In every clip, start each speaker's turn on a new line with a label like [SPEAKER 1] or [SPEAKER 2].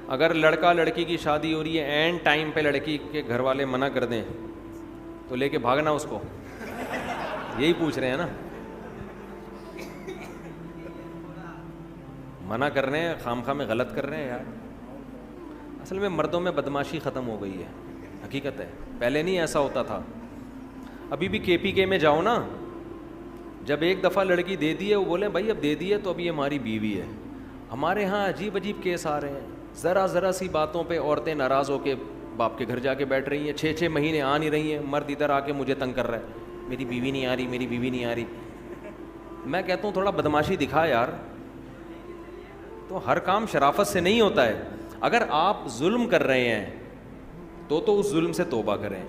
[SPEAKER 1] اگر لڑکا لڑکی کی شادی ہو رہی ہے، اینڈ ٹائم پہ لڑکی کے گھر والے منع کر دیں تو لے کے بھاگنا اس کو، یہی پوچھ رہے ہیں نا. منع کر رہے ہیں، خام خواہ میں غلط کر رہے ہیں یار. اصل میں مردوں میں بدماشی ختم ہو گئی ہے، حقیقت ہے. پہلے نہیں ایسا ہوتا تھا. ابھی بھی KPK میں جاؤ نا، جب ایک دفعہ لڑکی دے دی ہے وہ بولیں بھائی اب دے دی ہے تو اب یہ ہماری بیوی ہے. ہمارے ہاں عجیب عجیب کیس آ رہے ہیں. ذرا سی باتوں پہ عورتیں ناراض ہو کے باپ کے گھر جا کے بیٹھ رہی ہیں. 6 مہینے آ نہیں رہی ہیں، مرد ادھر آ کے مجھے تنگ کر رہا ہے، میری بیوی نہیں آ رہی، میری بیوی نہیں آ رہی. میں کہتا ہوں تھوڑا بدماشی دکھا یار. تو ہر کام شرافت سے نہیں ہوتا ہے. اگر آپ ظلم کر رہے ہیں تو اس ظلم سے توبہ کریں.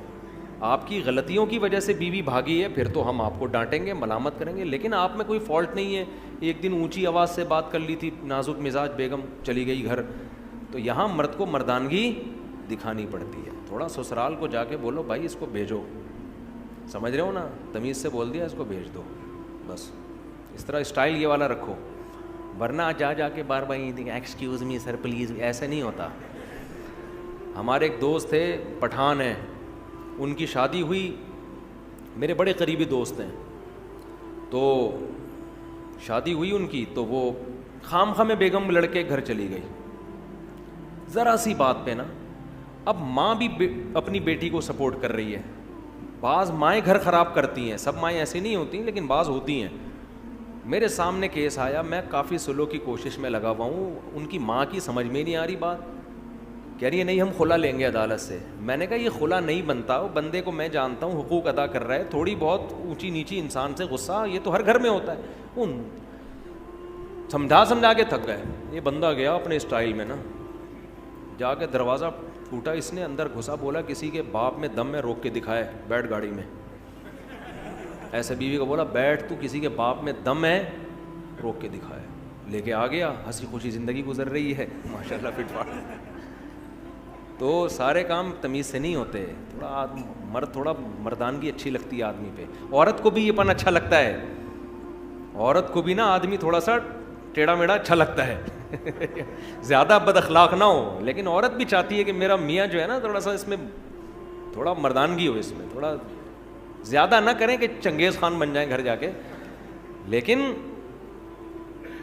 [SPEAKER 1] آپ کی غلطیوں کی وجہ سے بیوی بھاگی ہے پھر تو ہم آپ کو ڈانٹیں گے، ملامت کریں گے، لیکن آپ میں کوئی فالٹ نہیں ہے. ایک دن اونچی آواز سے بات کر لی تھی، نازک مزاج بیگم چلی گئی گھر. تو یہاں مرد کو مردانگی دکھانی پڑتی ہے. تھوڑا سسرال کو جا کے بولو بھائی اس کو بھیجو، سمجھ رہے ہو نا، تمیز سے بول دیا اس کو بھیج دو بس. اس طرح اسٹائل یہ والا رکھو، ورنہ جا کے بار ایکسکیوز می سر پلیز، ایسے نہیں ہوتا. ہمارے ایک دوست تھے پٹھان ہیں، ان کی شادی ہوئی، میرے بڑے قریبی دوست ہیں. تو شادی ہوئی ان کی تو وہ خام خواہ میں بیگم لڑکے گھر چلی گئی. ذرا سی بات پہ نا، اب ماں بھی اپنی بیٹی کو سپورٹ کر رہی ہے. بعض مائیں گھر خراب کرتی ہیں، سب مائیں ایسی نہیں ہوتی لیکن بعض ہوتی ہیں. میرے سامنے کیس آیا، میں کافی سلو کی کوشش میں لگا ہوا ہوں. ان کی ماں کی سمجھ میں نہیں آ رہی بات، کہہ رہی ہے نہیں ہم خلا لیں گے عدالت سے. میں نے کہا یہ خلا نہیں بنتا، وہ بندے کو میں جانتا ہوں حقوق ادا کر رہا ہے، تھوڑی بہت اونچی نیچی انسان سے غصہ یہ تو ہر گھر میں ہوتا ہے. ان سمجھا کے تھک گئے. یہ بندہ گیا اپنے اسٹائل میں نا، جا کے دروازہ ٹوٹا اس نے، اندر گھسا، بولا کسی کے باپ میں دم میں روک کے دکھائے، بیٹھ گاڑی میں. ایسے بیوی کو بولا بیٹھ، تو کسی کے باپ میں دم ہے روک کے دکھائے. لے کے آ گیا، ہنسی خوشی زندگی گزر رہی ہے ماشاء اللہ فٹ فاٹ. تو سارے کام تمیز سے نہیں ہوتے. تھوڑا مرد، تھوڑا مردانگی اچھی لگتی ہے آدمی پہ. عورت کو بھی یہ پن اچھا لگتا ہے، عورت کو بھی نا آدمی تھوڑا سا ٹیڑھا میڑھا اچھا لگتا ہے. زیادہ بد اخلاق نہ ہو، لیکن عورت بھی چاہتی ہے کہ میرا میاں جو ہے نا تھوڑا سا اس میں تھوڑا مردانگی ہو، اس میں تھوڑا زیادہ نہ کریں کہ چنگیز خان بن جائیں گھر جا کے، لیکن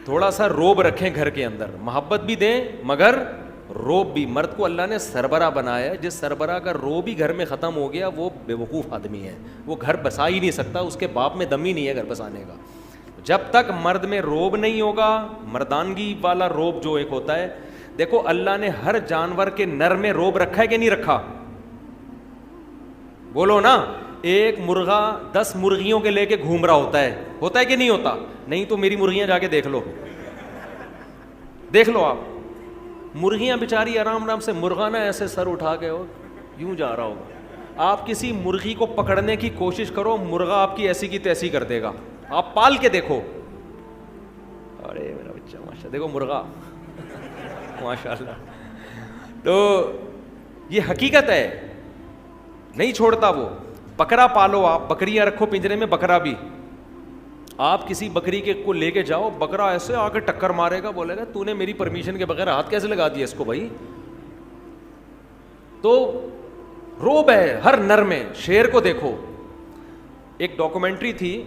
[SPEAKER 1] تھوڑا سا روب رکھیں گھر کے اندر. محبت بھی دیں مگر روب بھی. مرد کو اللہ نے سربراہ بنایا ہے، جس سربراہ کا روب ہی گھر میں ختم ہو گیا وہ بے وقوف آدمی ہے، وہ گھر بسا ہی نہیں سکتا، اس کے باپ میں دم ہی نہیں ہے گھر بسانے کا. جب تک مرد میں روب نہیں ہوگا، مردانگی والا روب جو ایک ہوتا ہے، دیکھو اللہ نے ہر جانور کے نر میں روب رکھا ہے کہ نہیں رکھا؟ بولو نا. ایک مرغا 10 مرغیوں کے لے کے گھوم رہا ہوتا ہے کہ نہیں ہوتا؟ نہیں تو میری مرغیاں جا کے دیکھ لو آپ. مرغیاں بیچاری آرام سے، مرغا نا ایسے سر اٹھا کے یوں جا رہا ہوگا. آپ کسی مرغی کو پکڑنے کی کوشش کرو، مرغا آپ کی ایسی کی تیسی کر دے گا. آپ پال کے دیکھو، ارے میرا بچہ ماشاء، دیکھو مرغا ماشاء اللہ. تو یہ حقیقت ہے، نہیں چھوڑتا وہ. بکرا پالو آپ، بکریاں رکھو پنجرے میں، بکرا بھی. آپ کسی بکری کے کو لے کے جاؤ، بکرا ایسے آ کے ٹکر مارے گا، بولے گا تو نے میری پرمیشن کے بغیر ہاتھ کیسے لگا دیا اس کو بھائی. تو روب ہے ہر نر میں. شیر کو دیکھو، ایک ڈاکومنٹری تھی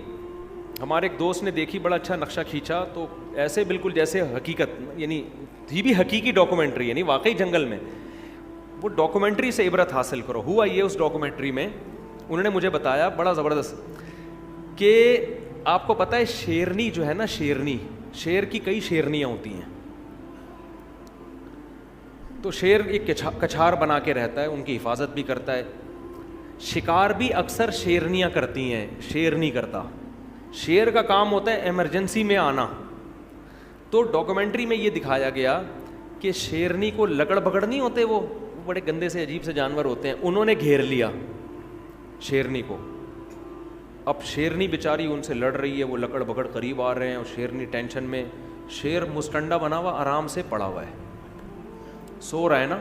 [SPEAKER 1] ہمارے ایک دوست نے دیکھی، بڑا اچھا نقشہ کھینچا، تو ایسے بالکل جیسے حقیقت، یعنی تھی بھی حقیقی ڈاکومنٹری، یعنی واقعی جنگل میں. وہ ڈاکومنٹری سے عبرت حاصل کرو. ہوا یہ اس ڈاکومنٹری میں انہوں نے مجھے بتایا بڑا زبردست کہ آپ کو پتہ ہے شیرنی جو ہے نا، شیر کی کئی شیرنیاں ہوتی ہیں. تو شیر ایک کچھار بنا کے رہتا ہے، ان کی حفاظت بھی کرتا ہے. شکار بھی اکثر شیرنیاں کرتی ہیں، شیر نہیں کرتا. شیر کا کام ہوتا ہے ایمرجنسی میں آنا. تو ڈاکومنٹری میں یہ دکھایا گیا کہ شیرنی کو لکڑ بکڑ نہیں ہوتے، وہ بڑے گندے سے عجیب سے جانور ہوتے ہیں، انہوں نے گھیر لیا شیرنی کو. اب شیرنی بیچاری ان سے لڑ رہی ہے، وہ لکڑ بکڑ قریب آ رہے ہیں اور شیرنی ٹینشن میں. شیر مستنڈا بنا ہوا آرام سے پڑا ہوا ہے، سو رہا ہے نا،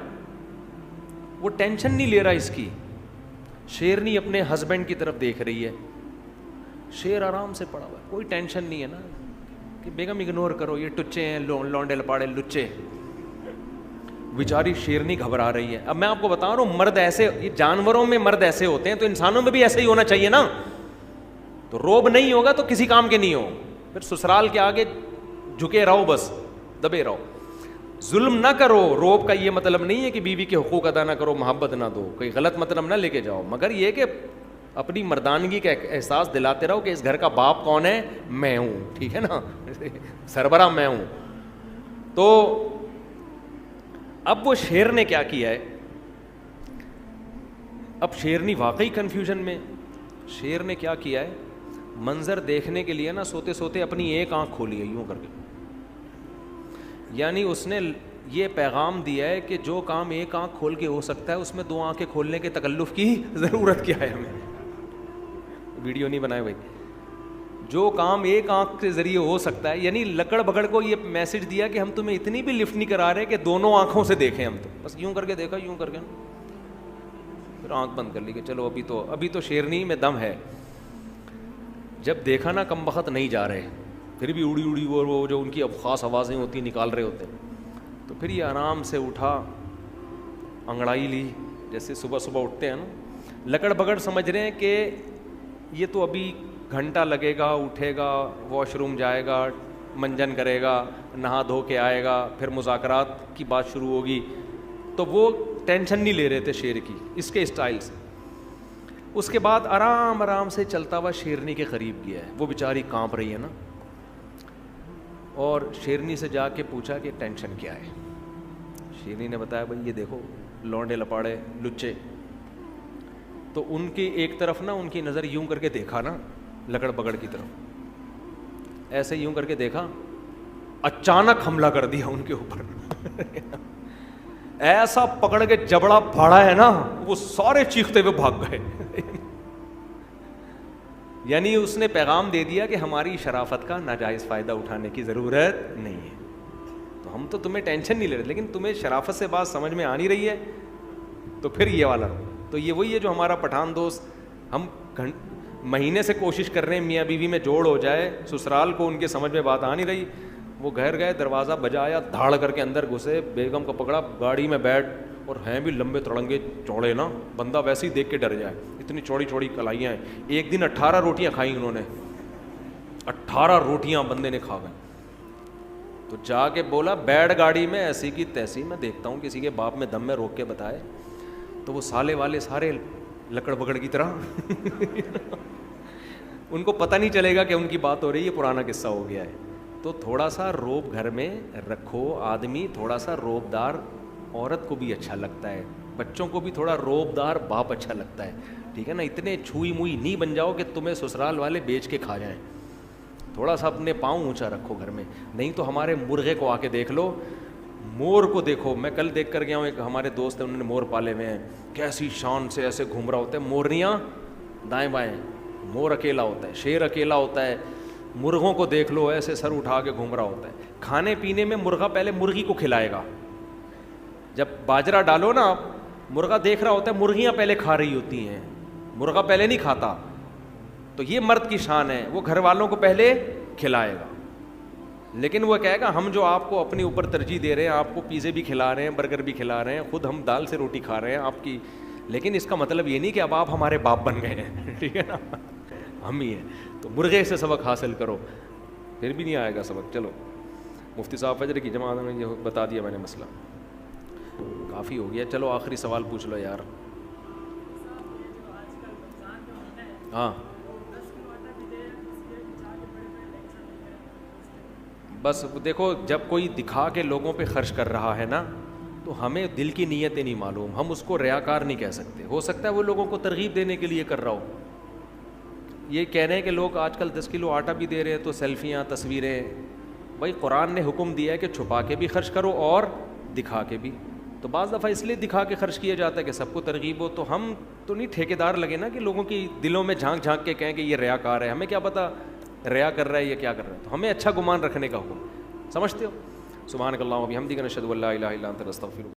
[SPEAKER 1] وہ ٹینشن نہیں لے رہا اس کی. شیرنی اپنے ہسبینڈ کی طرف دیکھ رہی ہے، شیر آرام سے پڑا ہوا ہے، کوئی ٹینشن نہیں ہے نا کہ بیگم اگنور کرو، یہ ٹچے ہیں، لونڈے لپاڑے لچے. بیچاری شیرنی گھبرا رہی ہے. اب میں آپ کو بتا رہا ہوں مرد ایسے, یہ جانوروں میں مرد ایسے ہوتے ہیں تو انسانوں میں بھی ایسے ہی ہونا چاہیے نا. تو روب نہیں ہوگا تو کسی کام کے نہیں ہو, پھر سسرال کے آگے جھکے رہو, بس دبے رہو. ظلم نہ کرو. روب کا یہ مطلب نہیں ہے کہ بیوی کے حقوق ادا نہ کرو, محبت نہ دو, کوئی غلط مطلب نہ لے کے جاؤ, مگر یہ کہ اپنی مردانگی کا احساس دلاتے رہو کہ اس گھر کا باپ کون ہے, میں ہوں, ٹھیک ہے نا, سربراہ میں ہوں. تو اب وہ شیر نے کیا کیا ہے, اب شیرنی واقعی کنفیوژن میں. شیر نے کیا کیا ہے, منظر دیکھنے کے لیے نا سوتے سوتے اپنی ایک آنکھ کھولی ہے یوں کر کے. یعنی اس نے یہ پیغام دیا ہے کہ جو کام ایک آنکھ کھول کے ہو سکتا ہے اس میں دو آنکھیں کھولنے کے تکلف کی ضرورت کیا ہے ہمیں. ویڈیو نہیں بنائے بھائی. جو کام ایک آنکھ کے ذریعے ہو سکتا ہے, یعنی لکڑ بگڑ کو یہ میسج دیا کہ ہم تمہیں اتنی بھی لفٹ نہیں کرا رہے کہ دونوں آنکھوں سے دیکھیں ہم, تو بس یوں کر کے دیکھا, یوں کر کے پھر آنکھ بند کر لی کہ چلو ابھی تو شیرنی میں دم ہے. جب دیکھا نا کم بخت نہیں جا رہے, پھر بھی اڑی اڑی وہ جو ان کی اب خاص آوازیں ہوتی نکال رہے ہوتے, تو پھر یہ آرام سے اٹھا, انگڑائی لی, جیسے صبح صبح اٹھتے ہیں نا. لکڑ بگڑ سمجھ رہے ہیں کہ یہ تو ابھی گھنٹہ لگے گا, اٹھے گا, واش روم جائے گا, منجن کرے گا, نہا دھو کے آئے گا, پھر مذاکرات کی بات شروع ہوگی. تو وہ ٹینشن نہیں لے رہے تھے شیر کی, اس کے اسٹائل سے. اس کے بعد آرام آرام سے چلتا ہوا شیرنی کے قریب گیا ہے. وہ بیچاری کانپ رہی ہے نا, اور شیرنی سے جا کے پوچھا کہ ٹینشن کیا ہے. شیرنی نے بتایا بھائی یہ دیکھو لونڈے لپاڑے لچے. تو ان کی ایک طرف نا ان کی نظر یوں کر کے دیکھا نا لکڑ بگڑ کی طرف, ایسے یوں کر کے دیکھا, اچانک حملہ کر دیا ان کے اوپر. ایسا پکڑ کے جبڑا پھاڑا ہے نا, وہ سارے چیختے ہوئے بھاگ گئے. یعنی اس نے پیغام دے دیا کہ ہماری شرافت کا ناجائز فائدہ اٹھانے کی ضرورت نہیں ہے. تو ہم تو تمہیں ٹینشن نہیں لے رہے, لیکن تمہیں شرافت سے بات سمجھ میں آ نہیں رہی ہے, تو پھر یہ والا. تو یہ وہی ہے جو ہمارا پٹھان دوست, ہم مہینے سے کوشش کر رہے ہیں میاں بیوی میں جوڑ ہو جائے, سسرال کو ان کے سمجھ میں بات آ نہیں رہی. وہ گھر گئے, دروازہ بجایا, دھاڑ کر کے اندر گھسے, بیگم کو پکڑا, گاڑی میں بیٹھ, اور ہیں بھی لمبے تڑنگے چوڑے نا, بندہ ویسے ہی دیکھ کے ڈر جائے, اتنی چوڑی چوڑی کلائیاں ہیں. ایک دن 18 روٹیاں کھائیں انہوں نے, 18 روٹیاں بندے نے کھا گئے. تو جا کے بولا بیٹھ گاڑی میں, ایسی کی تیسی, میں دیکھتا ہوں کسی کے باپ میں دم میں روک کے بتائے. تو وہ سالے والے سارے لکڑ بگڑ کی طرح ان کو پتہ نہیں چلے گا کہ ان کی بات ہو رہی ہے, پرانا قصہ ہو گیا ہے. تو تھوڑا سا روب گھر میں رکھو. آدمی تھوڑا سا روبدار عورت کو بھی اچھا لگتا ہے, بچوں کو بھی تھوڑا روبدار باپ اچھا لگتا ہے, ٹھیک ہے نا. اتنے چھوئی موئی نہیں بن جاؤ کہ تمہیں سسرال والے بیچ کے کھا جائیں. تھوڑا سا اپنے پاؤں اونچا رکھو گھر میں. نہیں تو ہمارے مرغے کو آ کے دیکھ لو, مور کو دیکھو. میں کل دیکھ کر گیا ہوں, ایک ہمارے دوست ہیں انہوں نے مور پالے ہوئے ہیں, کیسی شان سے ایسے گھوم رہا ہوتا ہے, مورنیاں دائیں بائیں, مور اکیلا ہوتا ہے, شیر اکیلا ہوتا ہے. مرغوں کو دیکھ لو ایسے سر اٹھا کے گھوم رہا ہوتا ہے. کھانے پینے میں مرغا پہلے مرغی کو کھلائے گا. جب باجرہ ڈالو نا, مرغا دیکھ رہا ہوتا ہے, مرغیاں پہلے کھا رہی ہوتی ہیں, مرغا پہلے نہیں کھاتا. تو یہ مرد کی شان ہے, وہ گھر والوں کو پہلے کھلائے گا. لیکن وہ کہے گا ہم جو آپ کو اپنے اوپر ترجیح دے رہے ہیں, آپ کو پیزے بھی کھلا رہے ہیں, برگر بھی کھلا رہے ہیں, خود ہم دال سے روٹی کھا رہے ہیں آپ کی, لیکن اس کا مطلب یہ نہیں کہ اب آپ ہمارے باپ بن گئے ہیں, ٹھیک ہے نا, ہم ہی ہیں. تو مرغے سے سبق حاصل کرو, پھر بھی نہیں آئے گا سبق. چلو مفتی صاحب فجر کی جماعت نے یہ بتا دیا میں نے مسئلہ, کافی ہو گیا. چلو آخری سوال پوچھ لو یار. ہاں بس دیکھو, جب کوئی دکھا کے لوگوں پہ خرچ کر رہا ہے نا, تو ہمیں دل کی نیتیں نہیں معلوم, ہم اس کو ریاکار نہیں کہہ سکتے. ہو سکتا ہے وہ لوگوں کو ترغیب دینے کے لیے کر رہا ہو. یہ کہہ رہے ہیں کہ لوگ آج کل 10 کلو آٹا بھی دے رہے ہیں, تو سیلفیاں تصویریں. بھائی قرآن نے حکم دیا ہے کہ چھپا کے بھی خرچ کرو اور دکھا کے بھی. تو بعض دفعہ اس لیے دکھا کے خرچ کیا جاتا ہے کہ سب کو ترغیب ہو. تو ہم تو نہیں ٹھیکیدار لگے نا کہ لوگوں کی دلوں میں جھانک جھانک کے کہیں کہ یہ ریاکار ہے. ہمیں کیا پتہ ریا کر رہا ہے یا کیا کر رہا ہے. تو ہمیں اچھا گمان رکھنے کا حکم, سمجھتے ہو. سبحانک اللہم و بحمدک نشہد ان لا الہ الا انت نستغفرک.